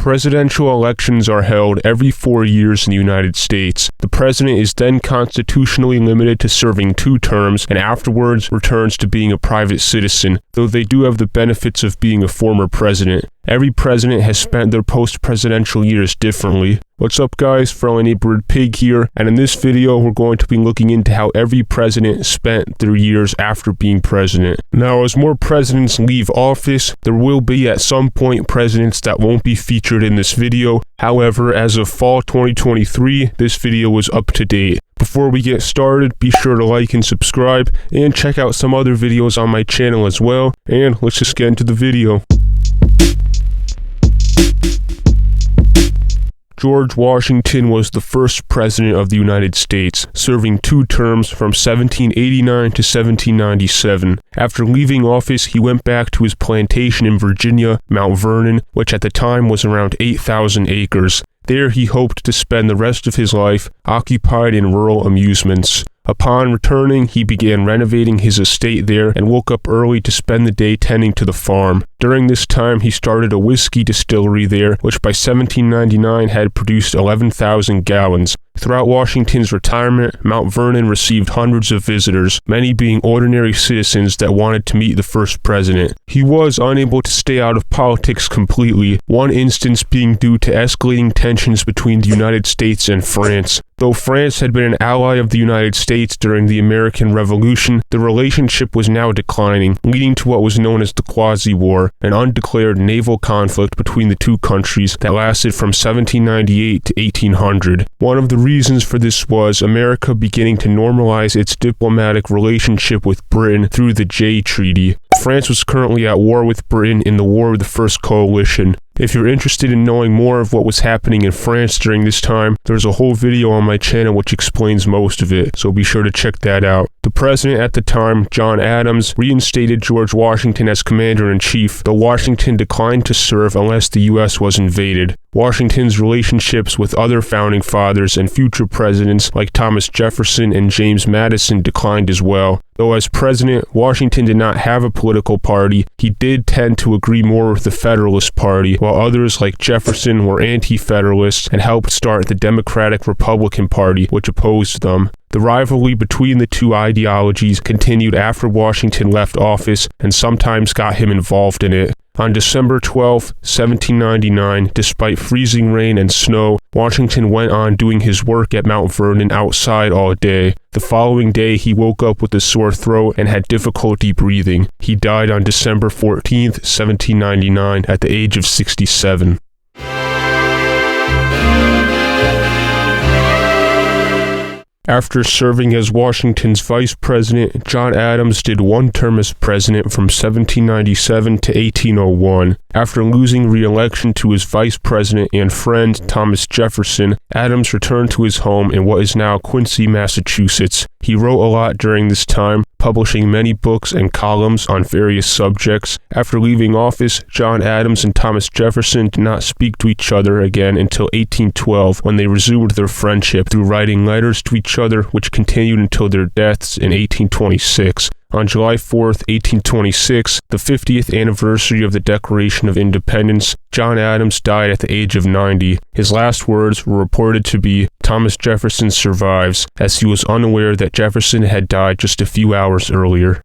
Presidential elections are held every 4 years in the United States. The president is then constitutionally limited to serving 2 terms and afterwards returns to being a private citizen, though they do have the benefits of being a former president. Every president has spent their post-presidential years differently. What's up guys, Friendly Neighborhood Pig here, and in this video we're going to be looking into how every president spent their years after being president. Now, as more presidents leave office, there will be at some point presidents that won't be featured in this video. However, as of fall 2023, this video is up to date. Before we get started, be sure to like and subscribe, and check out some other videos on my channel as well, and let's just get into the video. George Washington was the first president of the United States, serving 2 terms from 1789 to 1797. After leaving office, he went back to his plantation in Virginia, Mount Vernon, which at the time was around 8,000 acres. There he hoped to spend the rest of his life occupied in rural amusements. Upon returning, he began renovating his estate there and woke up early to spend the day tending to the farm. During this time, he started a whiskey distillery there, which by 1799 had produced 11,000 gallons. Throughout Washington's retirement, Mount Vernon received hundreds of visitors, many being ordinary citizens that wanted to meet the first president. He was unable to stay out of politics completely, one instance being due to escalating tensions between the United States and France. Though France had been an ally of the United States during the American Revolution, the relationship was now declining, leading to what was known as the Quasi-War, an undeclared naval conflict between the 2 countries that lasted from 1798 to 1800. One of the reasons for this was America beginning to normalize its diplomatic relationship with Britain through the Jay Treaty. France was currently at war with Britain in the War of the First Coalition. If you're interested in knowing more of what was happening in France during this time, there's a whole video on my channel which explains most of it, so be sure to check that out. The president at the time, John Adams, reinstated George Washington as commander-in-chief, though Washington declined to serve unless the U.S. was invaded. Washington's relationships with other founding fathers and future presidents like Thomas Jefferson and James Madison declined as well. Though as president, Washington did not have a political party, he did tend to agree more with the Federalist Party, while others like Jefferson were anti-Federalists and helped start the Democratic-Republican Party, which opposed them. The rivalry between the 2 ideologies continued after Washington left office and sometimes got him involved in it. On December 12, 1799, despite freezing rain and snow, Washington went on doing his work at Mount Vernon outside all day. The following day, he woke up with a sore throat and had difficulty breathing. He died on December 14, 1799, at the age of 67. After serving as Washington's vice president, John Adams did 1 term as president from 1797 to 1801. After losing re-election to his vice president and friend Thomas Jefferson, Adams returned to his home in what is now Quincy, Massachusetts. He wrote a lot during this time, publishing many books and columns on various subjects. After leaving office, John Adams and Thomas Jefferson did not speak to each other again until 1812, when they resumed their friendship through writing letters to each other, which continued until their deaths in 1826. On July 4, 1826, the 50th anniversary of the Declaration of Independence, John Adams died at the age of 90. His last words were reported to be, "Thomas Jefferson survives," as he was unaware that Jefferson had died just a few hours earlier.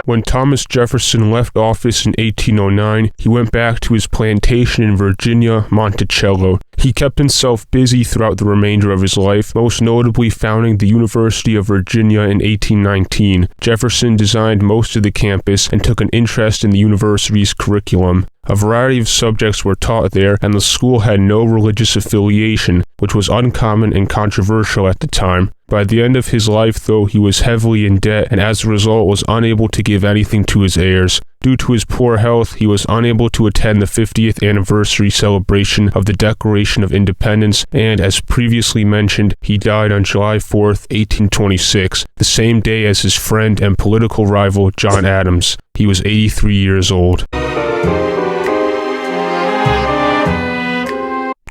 When Thomas Jefferson left office in 1809, he went back to his plantation in Virginia, Monticello. He kept himself busy throughout the remainder of his life, most notably founding the University of Virginia in 1819. Jefferson designed most of the campus and took an interest in the university's curriculum. A variety of subjects were taught there, and the school had no religious affiliation, which was uncommon and controversial at the time. By the end of his life, though, he was heavily in debt and as a result was unable to give anything to his heirs. Due to his poor health, he was unable to attend the 50th anniversary celebration of the Declaration of Independence, and as previously mentioned, he died on July 4, 1826, the same day as his friend and political rival John Adams. He was 83 years old.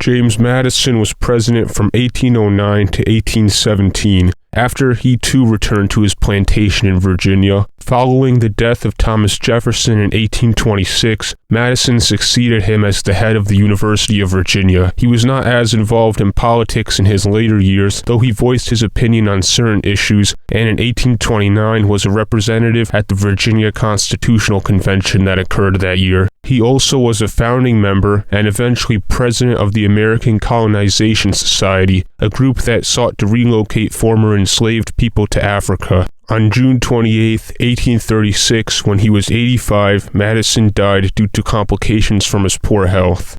James Madison was president from 1809 to 1817. after he too returned to his plantation in Virginia. Following the death of Thomas Jefferson in 1826, Madison succeeded him as the head of the University of Virginia. He was not as involved in politics in his later years, though he voiced his opinion on certain issues, and in 1829 was a representative at the Virginia Constitutional Convention that occurred that year. He also was a founding member and eventually president of the American Colonization Society, a group that sought to relocate former enslaved people to Africa. On June 28, 1836, when he was 85, Madison died due to complications from his poor health.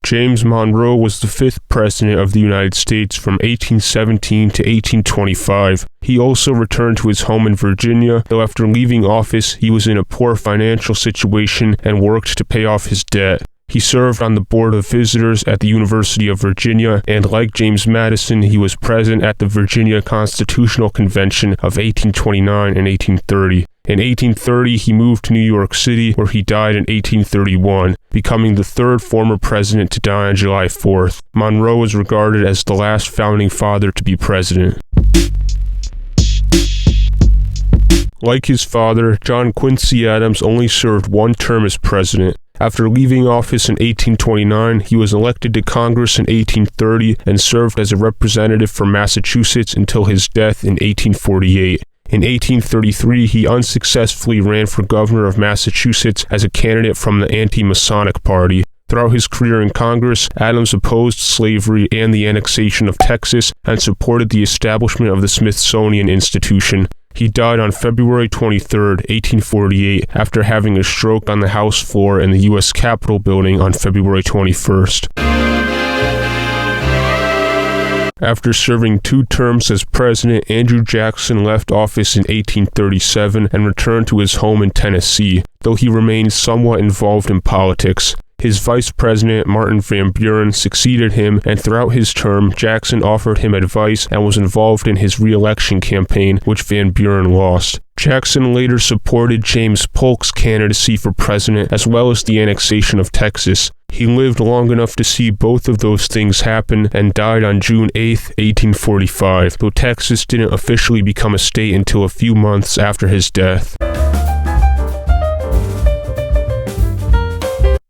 James Monroe was the fifth president of the United States from 1817 to 1825. He also returned to his home in Virginia, though after leaving office, he was in a poor financial situation and worked to pay off his debt. He served on the Board of Visitors at the University of Virginia, and like James Madison, he was present at the Virginia Constitutional Convention of 1829 and 1830. In 1830, he moved to New York City, where he died in 1831, becoming the third former president to die on July 4th. Monroe was regarded as the last founding father to be president. Like his father, John Quincy Adams only served one term as president. After leaving office in 1829, he was elected to Congress in 1830 and served as a representative from Massachusetts until his death in 1848. In 1833, he unsuccessfully ran for governor of Massachusetts as a candidate from the anti-Masonic Party. Throughout his career in Congress, Adams opposed slavery and the annexation of Texas and supported the establishment of the Smithsonian Institution. He died on February 23, 1848, after having a stroke on the House floor in the U.S. Capitol building on February 21st. After serving 2 terms as president, Andrew Jackson left office in 1837 and returned to his home in Tennessee, though he remained somewhat involved in politics. His vice president, Martin Van Buren, succeeded him, and throughout his term, Jackson offered him advice and was involved in his re-election campaign, which Van Buren lost. Jackson later supported James Polk's candidacy for president, as well as the annexation of Texas. He lived long enough to see both of those things happen and died on June 8, 1845, though Texas didn't officially become a state until a few months after his death.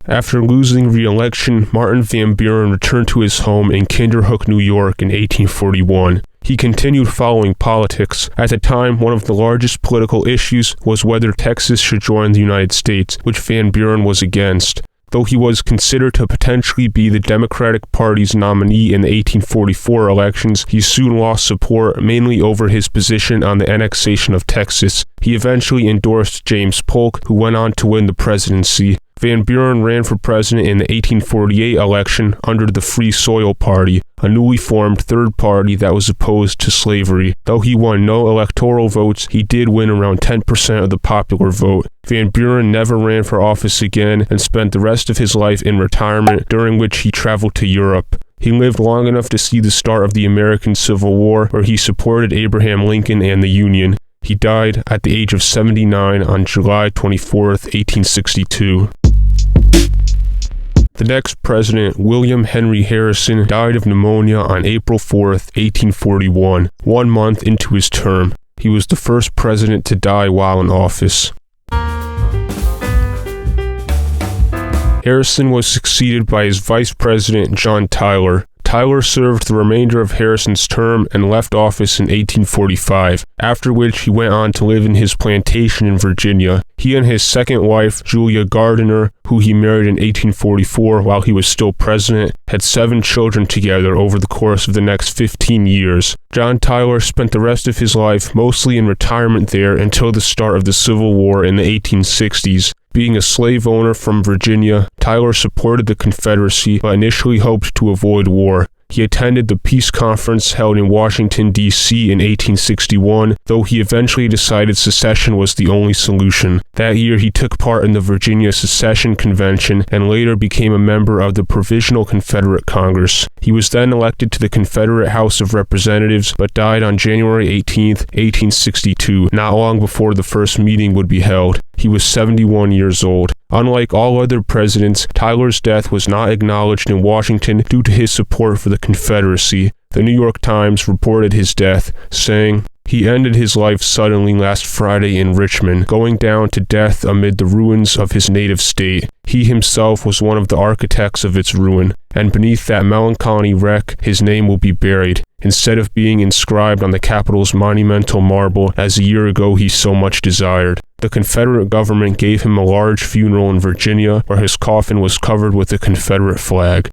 After losing re-election, Martin Van Buren returned to his home in Kinderhook, New York in 1841. He continued following politics. At the time, one of the largest political issues was whether Texas should join the United States, which Van Buren was against. Though he was considered to potentially be the Democratic Party's nominee in the 1844 elections, he soon lost support, mainly over his position on the annexation of Texas. He eventually endorsed James Polk, who went on to win the presidency. Van Buren ran for president in the 1848 election under the Free Soil Party, a newly formed third party that was opposed to slavery. Though he won no electoral votes, he did win around 10% of the popular vote. Van Buren never ran for office again and spent the rest of his life in retirement, during which he traveled to Europe. He lived long enough to see the start of the American Civil War, where he supported Abraham Lincoln and the Union. He died at the age of 79 on July 24, 1862. The next president, William Henry Harrison, died of pneumonia on April 4, 1841, 1 month into his term. He was the first president to die while in office. Harrison was succeeded by his vice president, John Tyler. Tyler served the remainder of Harrison's term and left office in 1845, after which he went on to live in his plantation in Virginia. He and his second wife, Julia Gardiner, who he married in 1844 while he was still president, had 7 children together over the course of the next 15 years. John Tyler spent the rest of his life mostly in retirement there until the start of the Civil War in the 1860s. Being a slave owner from Virginia, Tyler supported the Confederacy but initially hoped to avoid war. He attended the peace conference held in Washington, D.C. in 1861, though he eventually decided secession was the only solution. That year he took part in the Virginia Secession Convention and later became a member of the Provisional Confederate Congress. He was then elected to the Confederate House of Representatives, but died on January 18, 1862, not long before the first meeting would be held. He was 71 years old. Unlike all other presidents, Tyler's death was not acknowledged in Washington due to his support for the Confederacy. The New York Times reported his death, saying, "He ended his life suddenly last Friday in Richmond, going down to death amid the ruins of his native state. He himself was one of the architects of its ruin, and beneath that melancholy wreck his name will be buried, instead of being inscribed on the Capitol's monumental marble as a year ago he so much desired." The Confederate government gave him a large funeral in Virginia, where his coffin was covered with a Confederate flag.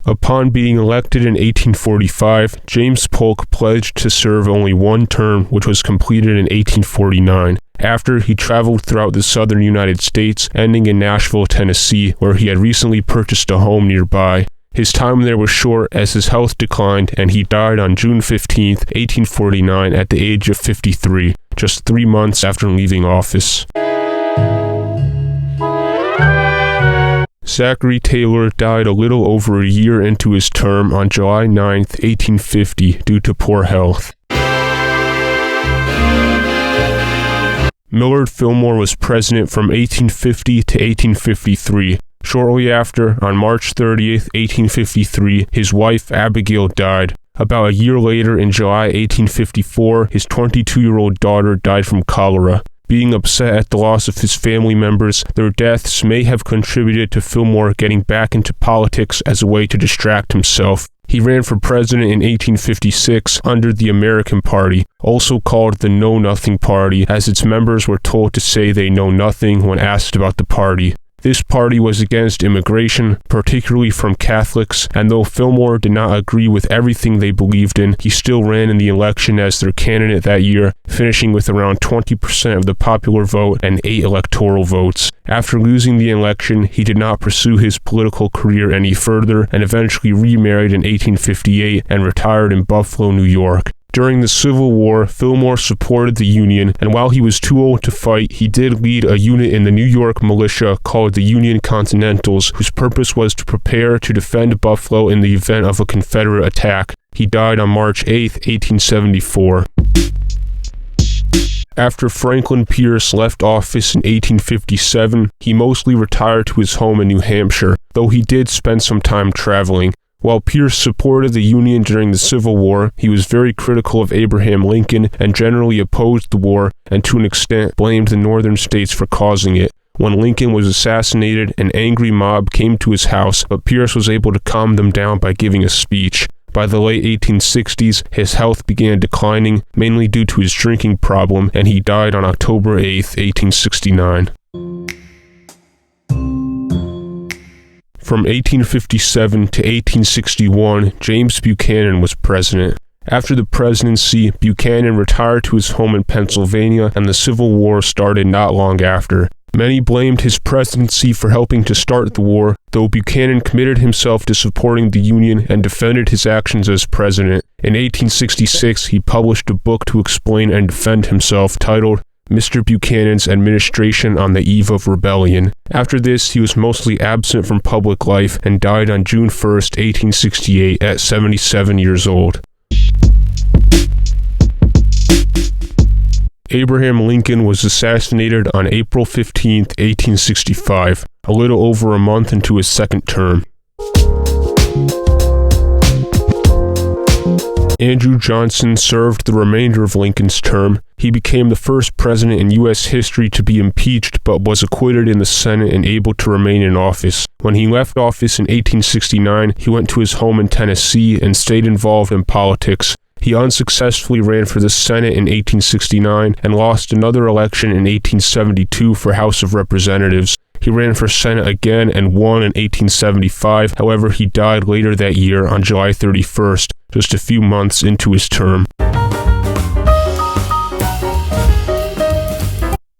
Upon being elected in 1845, James Polk pledged to serve only one term, which was completed in 1849. After, he traveled throughout the southern United States, ending in Nashville, Tennessee, where he had recently purchased a home nearby. His time there was short as his health declined, and he died on June 15, 1849, at the age of 53, just 3 months after leaving office. Zachary Taylor died a little over a year into his term on July 9, 1850, due to poor health. Millard Fillmore was president from 1850 to 1853. Shortly after, on March 30, 1853, his wife Abigail died. About a year later, in July 1854, his 22-year-old daughter died from cholera. Being upset at the loss of his family members, their deaths may have contributed to Fillmore getting back into politics as a way to distract himself. He ran for president in 1856 under the American Party, also called the Know Nothing Party, as its members were told to say they know nothing when asked about the party. This party was against immigration, particularly from Catholics, and though Fillmore did not agree with everything they believed in, he still ran in the election as their candidate that year, finishing with around 20% of the popular vote and 8 electoral votes. After losing the election, he did not pursue his political career any further and eventually remarried in 1858 and retired in Buffalo, New York. During the Civil War, Fillmore supported the Union, and while he was too old to fight, he did lead a unit in the New York militia called the Union Continentals, whose purpose was to prepare to defend Buffalo in the event of a Confederate attack. He died on March 8, 1874. After Franklin Pierce left office in 1857, he mostly retired to his home in New Hampshire, though he did spend some time traveling. While Pierce supported the Union during the Civil War, he was very critical of Abraham Lincoln and generally opposed the war, and to an extent blamed the northern states for causing it. When Lincoln was assassinated, an angry mob came to his house, but Pierce was able to calm them down by giving a speech. By the late 1860s, his health began declining, mainly due to his drinking problem, and he died on October 8, 1869. From 1857 to 1861, James Buchanan was president. After the presidency, Buchanan retired to his home in Pennsylvania, and the Civil War started not long after. Many blamed his presidency for helping to start the war, though Buchanan committed himself to supporting the Union and defended his actions as president. In 1866, he published a book to explain and defend himself, titled Mr. Buchanan's Administration on the Eve of Rebellion. After this, he was mostly absent from public life and died on June 1, 1868, at 77 years old. Abraham Lincoln was assassinated on April 15, 1865, a little over a month into his second term. Andrew Johnson served the remainder of Lincoln's term. He became the first president in U.S. history to be impeached, but was acquitted in the Senate and able to remain in office. When he left office in 1869, he went to his home in Tennessee and stayed involved in politics. He unsuccessfully ran for the Senate in 1869 and lost another election in 1872 for House of Representatives. He ran for Senate again and won in 1875. However, he died later that year on July 31st, just a few months into his term.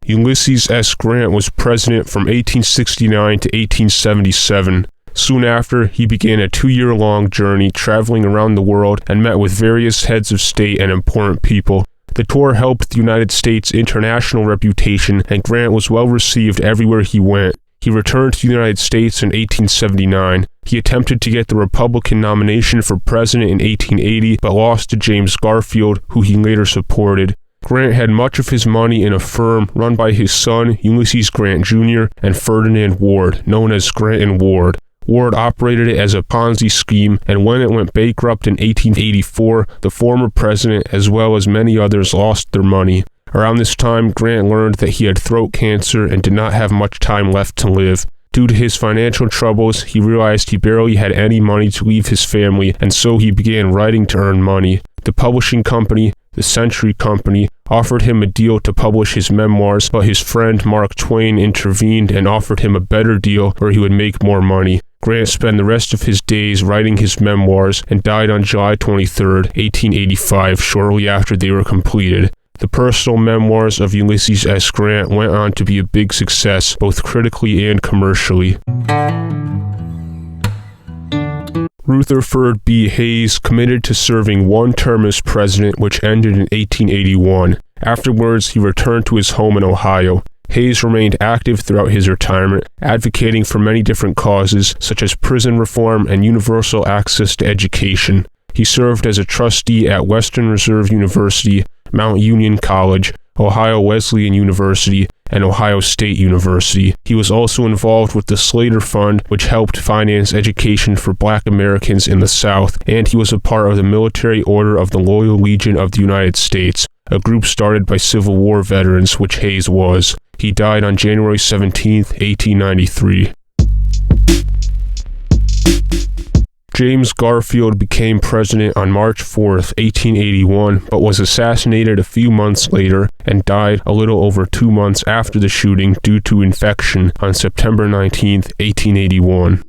Ulysses S. Grant was president from 1869 to 1877. Soon after, he began a 2-year-long journey traveling around the world and met with various heads of state and important people. The tour helped the United States' international reputation, and Grant was well received everywhere he went. He returned to the United States in 1879. He attempted to get the Republican nomination for president in 1880, but lost to James Garfield, who he later supported. Grant had much of his money in a firm run by his son, Ulysses Grant Jr., and Ferdinand Ward, known as Grant and Ward. Ward operated it as a Ponzi scheme, and when it went bankrupt in 1884, the former president, as well as many others, lost their money. Around this time, Grant learned that he had throat cancer and did not have much time left to live. Due to his financial troubles, he realized he barely had any money to leave his family, and so he began writing to earn money. The publishing company, the Century Company, offered him a deal to publish his memoirs, but his friend Mark Twain intervened and offered him a better deal where he would make more money. Grant spent the rest of his days writing his memoirs and died on July 23, 1885, shortly after they were completed. The personal memoirs of Ulysses S. Grant went on to be a big success, both critically and commercially. Rutherford B. Hayes committed to serving one term as president, which ended in 1881. Afterwards, he returned to his home in Ohio. Hayes remained active throughout his retirement, advocating for many different causes, such as prison reform and universal access to education. He served as a trustee at Western Reserve University, Mount Union College, Ohio Wesleyan University, and Ohio State University. He was also involved with the Slater Fund, which helped finance education for Black Americans in the South, and he was a part of the Military Order of the Loyal Legion of the United States, a group started by Civil War veterans, which Hayes was. He died on January 17, 1893. James Garfield became president on March 4, 1881, but was assassinated a few months later and died a little over 2 months after the shooting due to infection on September 19, 1881.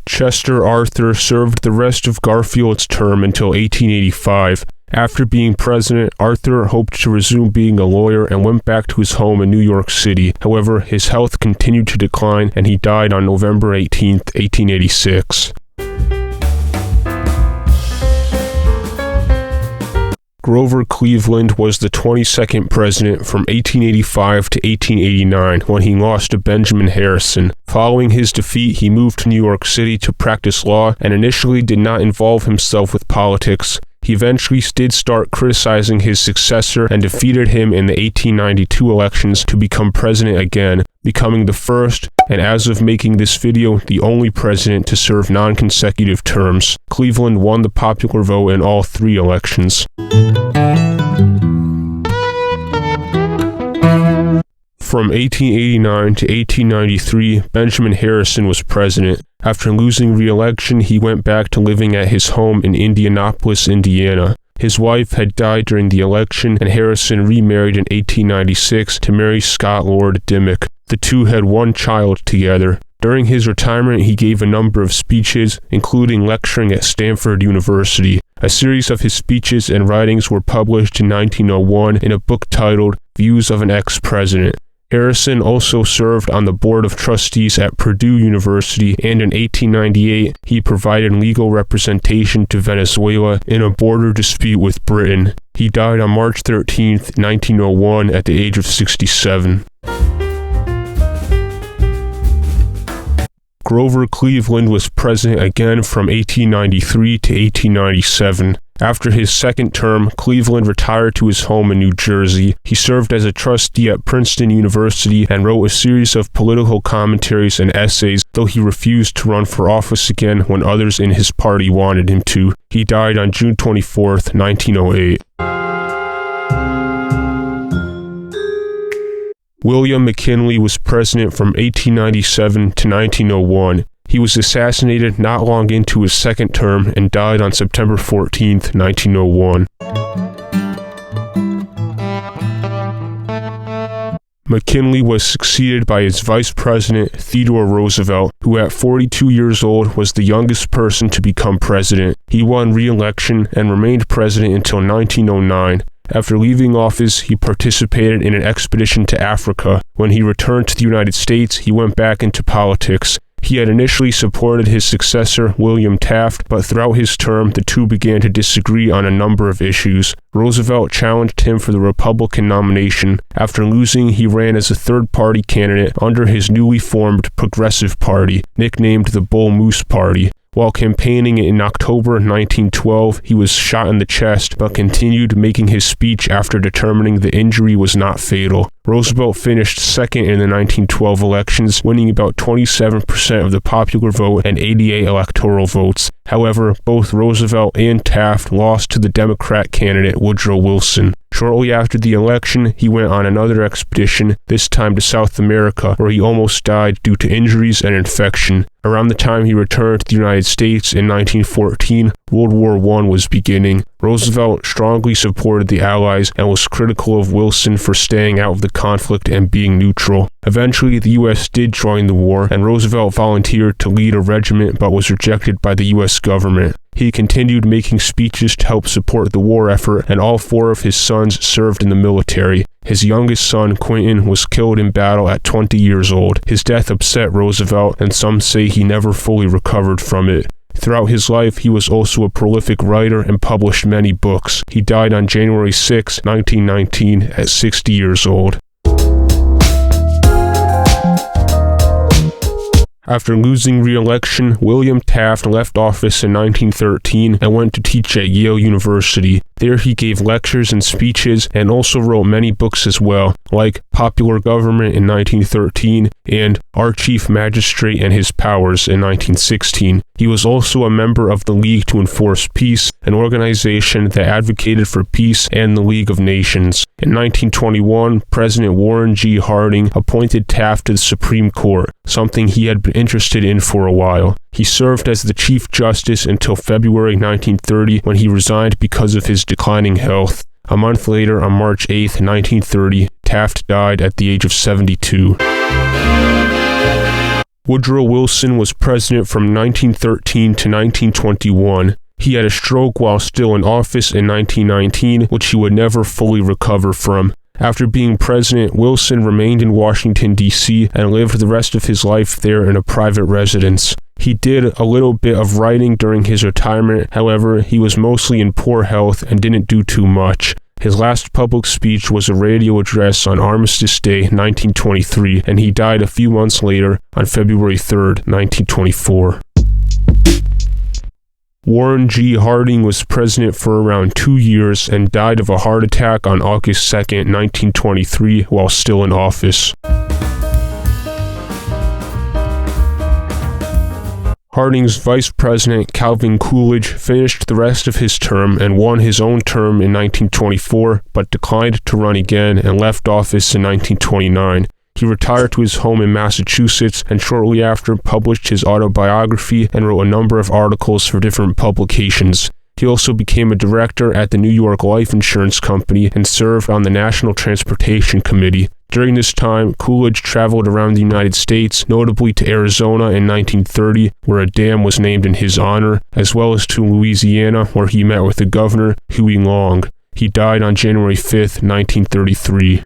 Chester Arthur served the rest of Garfield's term until 1885. After being president, Arthur hoped to resume being a lawyer and went back to his home in New York City. However, his health continued to decline and he died on November 18, 1886. Grover Cleveland was the 22nd president from 1885 to 1889 when he lost to Benjamin Harrison. Following his defeat, he moved to New York City to practice law and initially did not involve himself with politics. He eventually did start criticizing his successor and defeated him in the 1892 elections to become president again, becoming the first, and as of making this video, the only president to serve non-consecutive terms. Cleveland won the popular vote in all 3 elections. From 1889 to 1893, Benjamin Harrison was president. After losing re-election, he went back to living at his home in Indianapolis, Indiana. His wife had died during the election, and Harrison remarried in 1896 to Mary Scott Lord Dimmock. The two had 1 child together. During his retirement, he gave a number of speeches, including lecturing at Stanford University. A series of his speeches and writings were published in 1901 in a book titled Views of an Ex-President. Harrison also served on the Board of Trustees at Purdue University, and in 1898, he provided legal representation to Venezuela in a border dispute with Britain. He died on March 13, 1901, at the age of 67. Grover Cleveland was president again from 1893 to 1897. After his second term, Cleveland retired to his home in New Jersey. He served as a trustee at Princeton University and wrote a series of political commentaries and essays, though he refused to run for office again when others in his party wanted him to. He died on June 24, 1908. William McKinley was president from 1897 to 1901. He was assassinated not long into his second term and died on September 14, 1901. McKinley was succeeded by his vice president, Theodore Roosevelt, who at 42 years old was the youngest person to become president. He won re-election and remained president until 1909. After leaving office, he participated in an expedition to Africa. When he returned to the United States, he went back into politics. He had initially supported his successor, William Taft, but throughout his term, the two began to disagree on a number of issues. Roosevelt challenged him for the Republican nomination. After losing, he ran as a third-party candidate under his newly formed Progressive Party, nicknamed the Bull Moose Party. While campaigning in October 1912, he was shot in the chest, but continued making his speech after determining the injury was not fatal. Roosevelt finished second in the 1912 elections, winning about 27% of the popular vote and 88 electoral votes. However, both Roosevelt and Taft lost to the Democrat candidate Woodrow Wilson. Shortly after the election, he went on another expedition, this time to South America, where he almost died due to injuries and infection. Around the time he returned to the United States in 1914, World War I was beginning. Roosevelt strongly supported the Allies and was critical of Wilson for staying out of the conflict and being neutral. Eventually, the U.S. did join the war, and Roosevelt volunteered to lead a regiment but was rejected by the U.S. government. He continued making speeches to help support the war effort, and all 4 of his sons served in the military. His youngest son, Quincy, was killed in battle at 20 years old. His death upset Roosevelt, and some say he never fully recovered from it. Throughout his life, he was also a prolific writer and published many books. He died on January 6, 1919, at 60 years old. After losing re-election, William Taft left office in 1913 and went to teach at Yale University. There he gave lectures and speeches and also wrote many books as well, like Popular Government in 1913 and Our Chief Magistrate and His Powers in 1916. He was also a member of the League to Enforce Peace, an organization that advocated for peace and the League of Nations. In 1921, President Warren G. Harding appointed Taft to the Supreme Court, something he had been interested in for a while. He served as the Chief Justice until February 1930, when he resigned because of his declining health. A month later, on March 8, 1930, Taft died at the age of 72. Woodrow Wilson was president from 1913 to 1921. He had a stroke while still in office in 1919, which he would never fully recover from. After being president, Wilson remained in Washington, D.C., and lived the rest of his life there in a private residence. He did a little bit of writing during his retirement, however, he was mostly in poor health and didn't do too much. His last public speech was a radio address on Armistice Day, 1923, and he died a few months later on February 3, 1924. Warren G. Harding was president for around 2 years and died of a heart attack on August 2, 1923, while still in office. Harding's vice president, Calvin Coolidge, finished the rest of his term and won his own term in 1924, but declined to run again and left office in 1929. He retired to his home in Massachusetts and shortly after published his autobiography and wrote a number of articles for different publications. He also became a director at the New York Life Insurance Company and served on the National Transportation Committee. During this time, Coolidge traveled around the United States, notably to Arizona in 1930, where a dam was named in his honor, as well as to Louisiana, where he met with the governor, Huey Long. He died on January 5, 1933.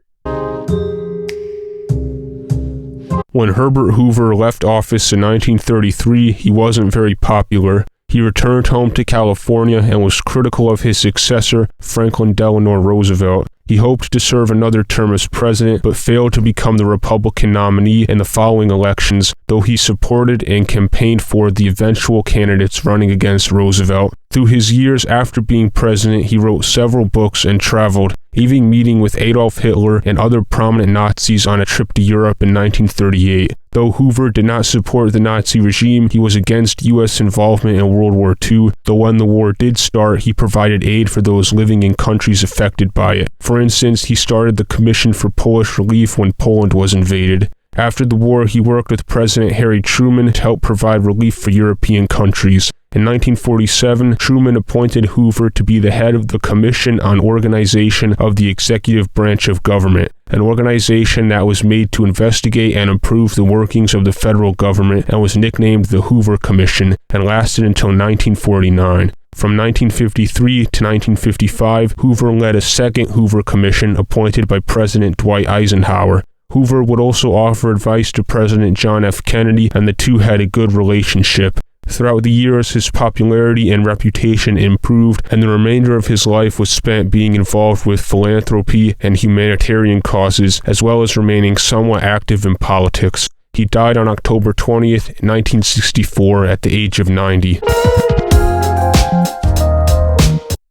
When Herbert Hoover left office in 1933, he wasn't very popular. He returned home to California and was critical of his successor, Franklin Delano Roosevelt. He hoped to serve another term as president, but failed to become the Republican nominee in the following elections, though he supported and campaigned for the eventual candidates running against Roosevelt. Through his years after being president, he wrote several books and traveled, even meeting with Adolf Hitler and other prominent Nazis on a trip to Europe in 1938. Though Hoover did not support the Nazi regime, he was against U.S. involvement in World War II, though when the war did start, he provided aid for those living in countries affected by it. For instance, he started the Commission for Polish Relief when Poland was invaded. After the war, he worked with President Harry Truman to help provide relief for European countries. In 1947, Truman appointed Hoover to be the head of the Commission on Organization of the Executive Branch of Government, an organization that was made to investigate and improve the workings of the federal government and was nicknamed the Hoover Commission and lasted until 1949. From 1953 to 1955, Hoover led a second Hoover Commission appointed by President Dwight Eisenhower. Hoover would also offer advice to President John F. Kennedy, and the two had a good relationship. Throughout the years, his popularity and reputation improved, and the remainder of his life was spent being involved with philanthropy and humanitarian causes, as well as remaining somewhat active in politics. He died on October 20th, 1964, at the age of 90.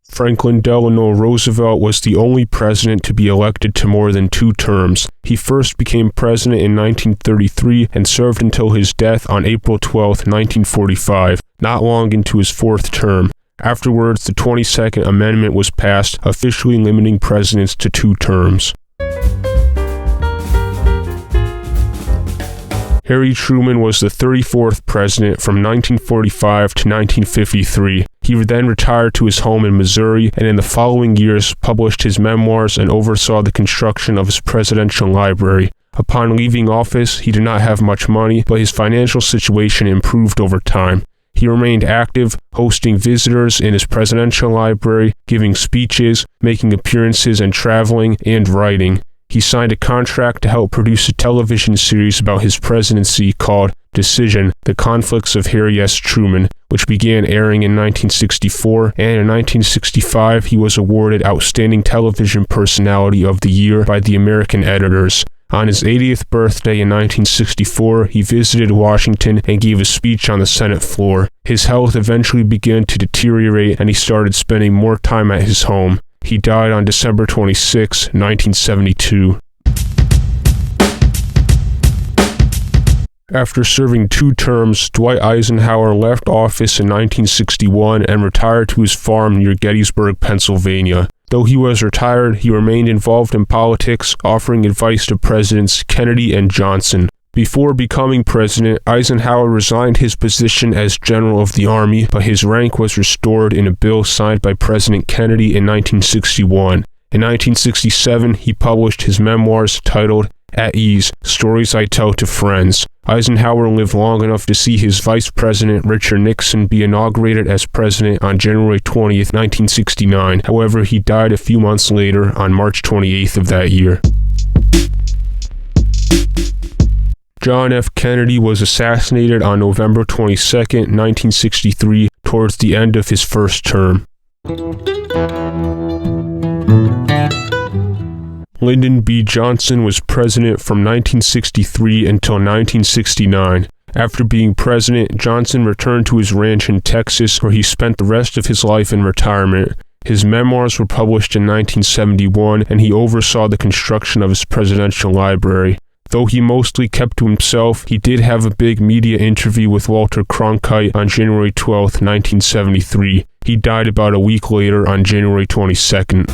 Franklin Delano Roosevelt was the only president to be elected to more than 2 terms. He first became president in 1933 and served until his death on April 12, 1945, not long into his 4th term. Afterwards, the 22nd Amendment was passed, officially limiting presidents to 2 terms. Harry Truman was the 34th president from 1945 to 1953. He then retired to his home in Missouri, and in the following years published his memoirs and oversaw the construction of his presidential library. Upon leaving office, he did not have much money, but his financial situation improved over time. He remained active, hosting visitors in his presidential library, giving speeches, making appearances and traveling, and writing. He signed a contract to help produce a television series about his presidency called Decision: The Conflicts of Harry S. Truman, which began airing in 1964, and in 1965 he was awarded Outstanding Television Personality of the Year by the American Editors. On his 80th birthday in 1964, he visited Washington and gave a speech on the Senate floor. His health eventually began to deteriorate, and he started spending more time at his home. He died on December 26, 1972. After serving 2 terms, Dwight Eisenhower left office in 1961 and retired to his farm near Gettysburg, Pennsylvania. Though he was retired, he remained involved in politics, offering advice to Presidents Kennedy and Johnson. Before becoming president, Eisenhower resigned his position as General of the Army, but his rank was restored in a bill signed by President Kennedy in 1961. In 1967, he published his memoirs titled At Ease: Stories I Tell to Friends. Eisenhower lived long enough to see his vice president, Richard Nixon, be inaugurated as president on January 20th, 1969. However, he died a few months later on March 28th of that year. John F. Kennedy was assassinated on November 22, 1963, towards the end of his first term. Lyndon B. Johnson was president from 1963 until 1969. After being president, Johnson returned to his ranch in Texas, where he spent the rest of his life in retirement. His memoirs were published in 1971, and he oversaw the construction of his presidential library. Though he mostly kept to himself, he did have a big media interview with Walter Cronkite on January 12, 1973. He died about a week later on January 22nd.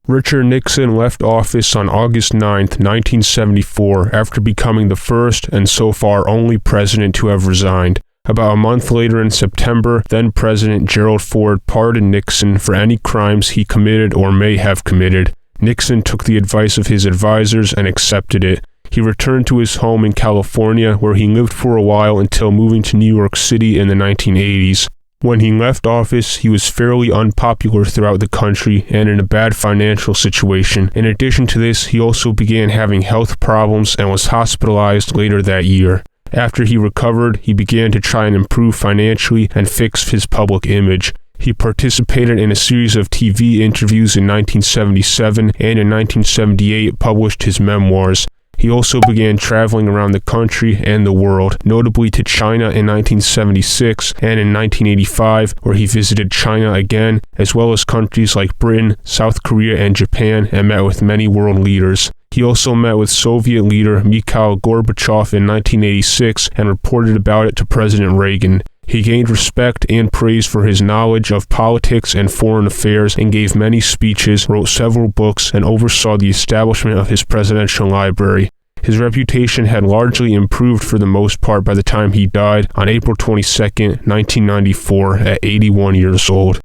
Richard Nixon left office on August 9, 1974, after becoming the first and so far only president to have resigned. About a month later in September, then-President Gerald Ford pardoned Nixon for any crimes he committed or may have committed. Nixon took the advice of his advisors and accepted it. He returned to his home in California, where he lived for a while until moving to New York City in the 1980s. When he left office, he was fairly unpopular throughout the country and in a bad financial situation. In addition to this, he also began having health problems and was hospitalized later that year. After he recovered, he began to try and improve financially and fix his public image. He participated in a series of TV interviews in 1977 and in 1978 published his memoirs. He also began traveling around the country and the world, notably to China in 1976 and in 1985, where he visited China again, as well as countries like Britain, South Korea, and Japan, and met with many world leaders. He also met with Soviet leader Mikhail Gorbachev in 1986 and reported about it to President Reagan. He gained respect and praise for his knowledge of politics and foreign affairs and gave many speeches, wrote several books, and oversaw the establishment of his presidential library. His reputation had largely improved for the most part by the time he died on April 22, 1994, at 81 years old.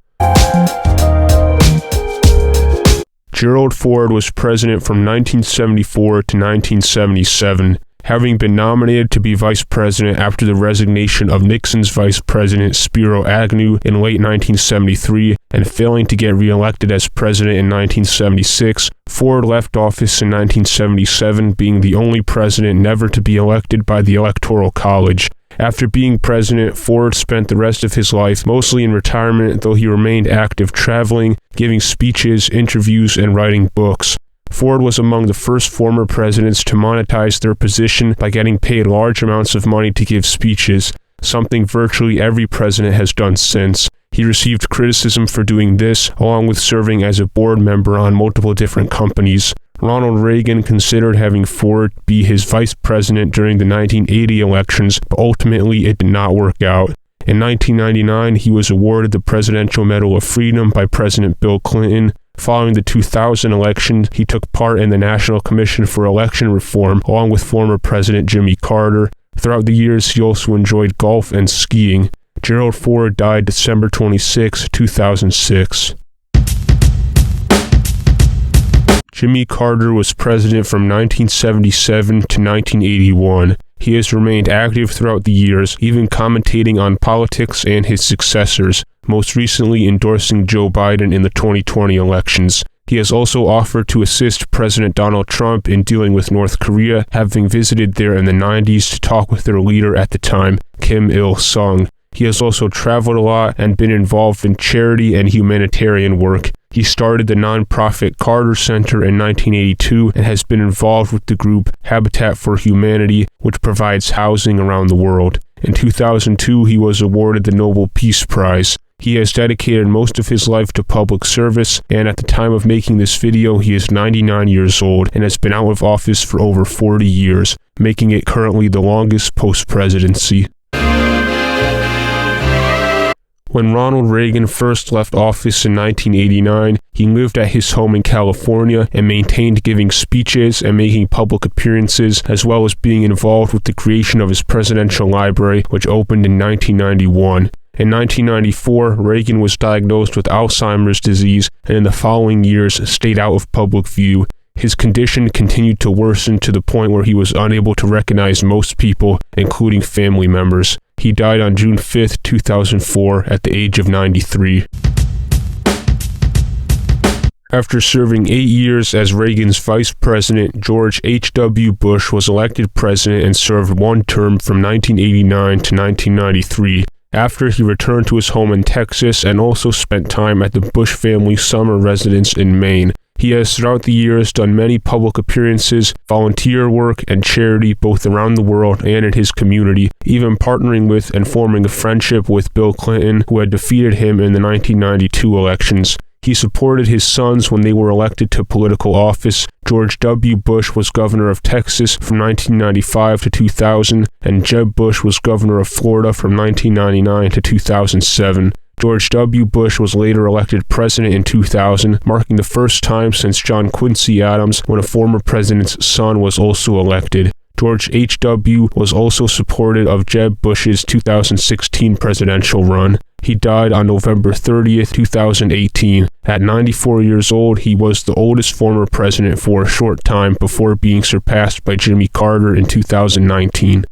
Gerald Ford was president from 1974 to 1977. Having been nominated to be vice president after the resignation of Nixon's vice president Spiro Agnew in late 1973 and failing to get reelected as president in 1976, Ford left office in 1977, being the only president never to be elected by the Electoral College. After being president, Ford spent the rest of his life mostly in retirement, though he remained active traveling, giving speeches, interviews, and writing books. Ford was among the first former presidents to monetize their position by getting paid large amounts of money to give speeches, something virtually every president has done since. He received criticism for doing this, along with serving as a board member on multiple different companies. Ronald Reagan considered having Ford be his vice president during the 1980 elections, but ultimately it did not work out. In 1999, he was awarded the Presidential Medal of Freedom by President Bill Clinton. Following the 2000 election, he took part in the National Commission for Election Reform, along with former President Jimmy Carter. Throughout the years, he also enjoyed golf and skiing. Gerald Ford died December 26, 2006. Jimmy Carter was president from 1977 to 1981. He has remained active throughout the years, even commentating on politics and his successors, most recently endorsing Joe Biden in the 2020 elections. He has also offered to assist President Donald Trump in dealing with North Korea, having visited there in the 90s to talk with their leader at the time, Kim Il-sung. He has also traveled a lot and been involved in charity and humanitarian work. He started the nonprofit Carter Center in 1982 and has been involved with the group Habitat for Humanity, which provides housing around the world. In 2002, he was awarded the Nobel Peace Prize. He has dedicated most of his life to public service, and at the time of making this video, he is 99 years old and has been out of office for over 40 years, making it currently the longest post-presidency. When Ronald Reagan first left office in 1989, he lived at his home in California and maintained giving speeches and making public appearances, as well as being involved with the creation of his presidential library, which opened in 1991. In 1994, Reagan was diagnosed with Alzheimer's disease and in the following years stayed out of public view. His condition continued to worsen to the point where he was unable to recognize most people, including family members. He died on June 5, 2004, at the age of 93. After serving 8 years as Reagan's vice president, George H.W. Bush was elected president and served one term from 1989 to 1993. After he returned to his home in Texas and also spent time at the Bush family summer residence in Maine. He has throughout the years done many public appearances, volunteer work, and charity both around the world and in his community, even partnering with and forming a friendship with Bill Clinton, who had defeated him in the 1992 elections. He supported his sons when they were elected to political office. George W. Bush was governor of Texas from 1995 to 2000, and Jeb Bush was governor of Florida from 1999 to 2007. George W. Bush was later elected president in 2000, marking the first time since John Quincy Adams when a former president's son was also elected. George H.W. was also supportive of Jeb Bush's 2016 presidential run. He died on November 30, 2018. At 94 years old, he was the oldest former president for a short time before being surpassed by Jimmy Carter in 2019.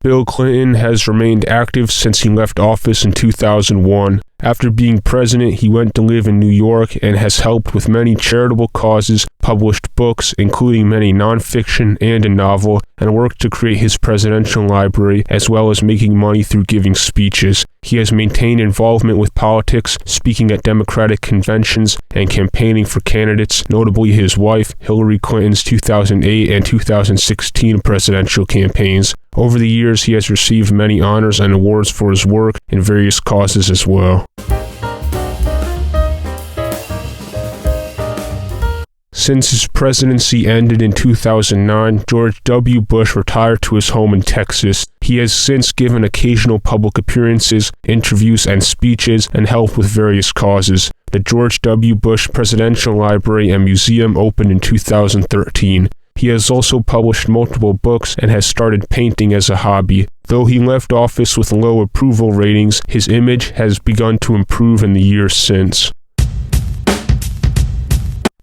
Bill Clinton has remained active since he left office in 2001. After being president, he went to live in New York and has helped with many charitable causes, published books, including many nonfiction and a novel, and worked to create his presidential library, as well as making money through giving speeches. He has maintained involvement with politics, speaking at Democratic conventions, and campaigning for candidates, notably his wife, Hillary Clinton's 2008 and 2016 presidential campaigns. Over the years, he has received many honors and awards for his work in various causes as well. Since his presidency ended in 2009, George W. Bush retired to his home in Texas. He has since given occasional public appearances, interviews, and speeches, and helped with various causes. The George W. Bush Presidential Library and Museum opened in 2013. He has also published multiple books and has started painting as a hobby. Though he left office with low approval ratings, his image has begun to improve in the years since.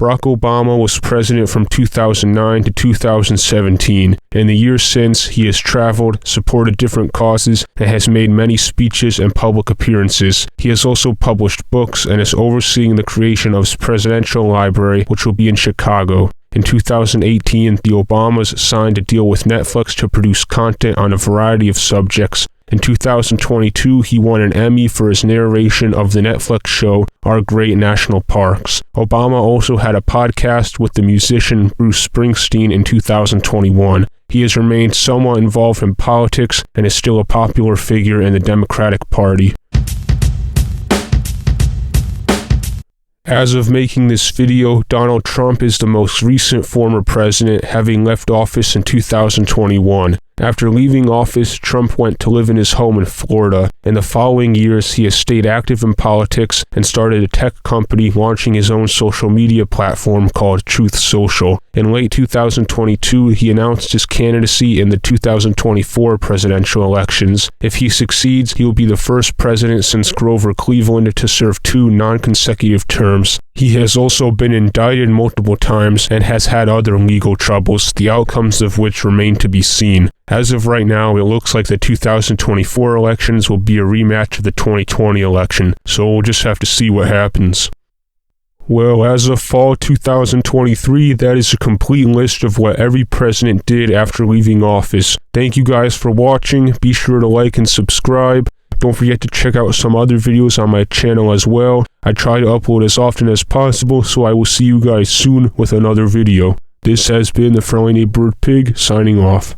Barack Obama was president from 2009 to 2017. In the years since, he has traveled, supported different causes, and has made many speeches and public appearances. He has also published books and is overseeing the creation of his presidential library, which will be in Chicago. In 2018, the Obamas signed a deal with Netflix to produce content on a variety of subjects. In 2022, he won an Emmy for his narration of the Netflix show Our Great National Parks. Obama also had a podcast with the musician Bruce Springsteen in 2021. He has remained somewhat involved in politics and is still a popular figure in the Democratic Party. As of making this video, Donald Trump is the most recent former president, having left office in 2021. After leaving office, Trump went to live in his home in Florida. In the following years, he has stayed active in politics and started a tech company, launching his own social media platform called Truth Social. In late 2022, he announced his candidacy in the 2024 presidential elections. If he succeeds, he will be the first president since Grover Cleveland to serve 2 non-consecutive terms. He has also been indicted multiple times and has had other legal troubles, the outcomes of which remain to be seen. As of right now, it looks like the 2024 elections will be a rematch of the 2020 election, so we'll just have to see what happens. Well, as of fall 2023, that is a complete list of what every president did after leaving office. Thank you guys for watching. Be sure to like and subscribe. Don't forget to check out some other videos on my channel as well. I try to upload as often as possible, so I will see you guys soon with another video. This has been the Friendly Neighborhood Pig, signing off.